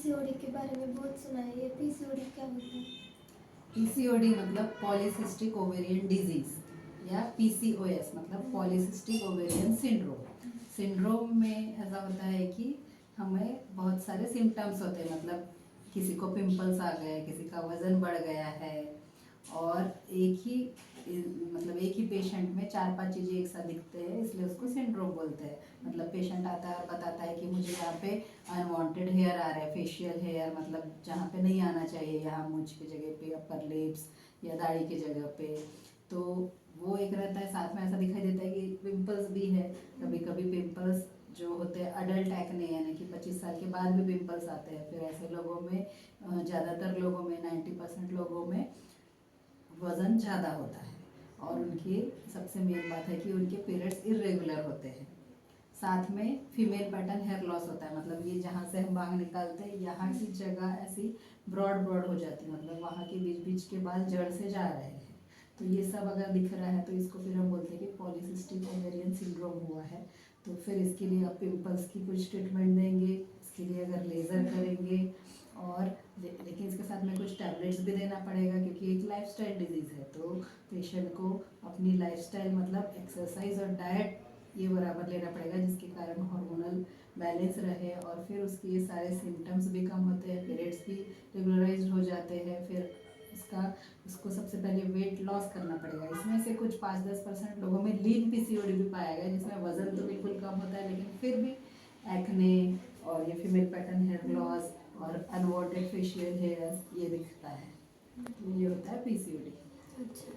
PCOD के बारे में बहुत सुना है, ये पीसीओडी क्या होता है? पीसीओडी मतलब पॉलीसिस्टिक ओवेरियन डिजीज या पीसीओएस मतलब पॉलीसिस्टिक ओवेरियन सिंड्रोम। सिंड्रोम में ऐसा होता है कि हमें बहुत सारे सिम्टम्स होते हैं, मतलब किसी को पिंपल्स आ गए, किसी का वजन बढ़ गया है, और एक ही पेशेंट में 4-5 चीज़ें एक साथ दिखते हैं, इसलिए उसको सिंड्रोम बोलते हैं। मतलब पेशेंट आता है और बताता है कि मुझे यहाँ पे अनवांटेड हेयर आ रहा है, फेशियल हेयर, मतलब जहाँ पे नहीं आना चाहिए, यहाँ मूंछ की जगह पे, अपर लिप्स या दाढ़ी की जगह पे। तो वो एक रहता है, साथ में ऐसा दिखाई देता है कि पिंपल्स भी है। कभी कभी पिंपल्स जो होते हैं अडल्ट एक्ने, यानी कि 25 साल के बाद भी पिंपल्स आते हैं। फिर ऐसे लोगों में ज़्यादातर लोगों में 90% लोगों में वज़न ज़्यादा होता है, और उनकी सबसे मेन बात है कि उनके पीरियड्स इरेगुलर होते हैं। साथ में फीमेल पैटर्न हेयर लॉस होता है, मतलब ये जहाँ से हम बांग निकालते हैं यहाँ की जगह ऐसी ब्रॉड ब्रॉड हो जाती है, मतलब वहाँ के बीच बीच के बाल जड़ से जा रहे हैं। तो ये सब अगर दिख रहा है तो इसको फिर हम बोलते हैं कि पॉलीसिस्टिक ओवेरियन सिंड्रोम हुआ है। तो फिर इसके लिए आप पिंपल्स की कुछ ट्रीटमेंट देंगे, इसके लिए अगर लेज़र करेंगे, और लेकिन इसके साथ में कुछ टैबलेट्स भी देना पड़ेगा, क्योंकि एक लाइफस्टाइल डिजीज़ है। तो पेशेंट को अपनी लाइफस्टाइल मतलब एक्सरसाइज और डाइट ये बराबर लेना पड़ेगा, जिसके कारण हार्मोनल बैलेंस रहे, और फिर उसके ये सारे सिम्टम्स भी कम होते हैं, पीरियड्स भी रेगुलराइज हो जाते हैं। फिर उसको सबसे पहले वेट लॉस करना पड़ेगा। इसमें से कुछ 5-10% लोगों में लीन पीसीओडी भी पाया गया, जिसमें वजन तो बिल्कुल कम होता है, लेकिन फिर भी एक्ने और ये फीमेल पैटर्न हेयर लॉस और अनवांटेड फेशियल हेयर ये दिखता है। तो ये होता है पीसीओडी। अच्छा।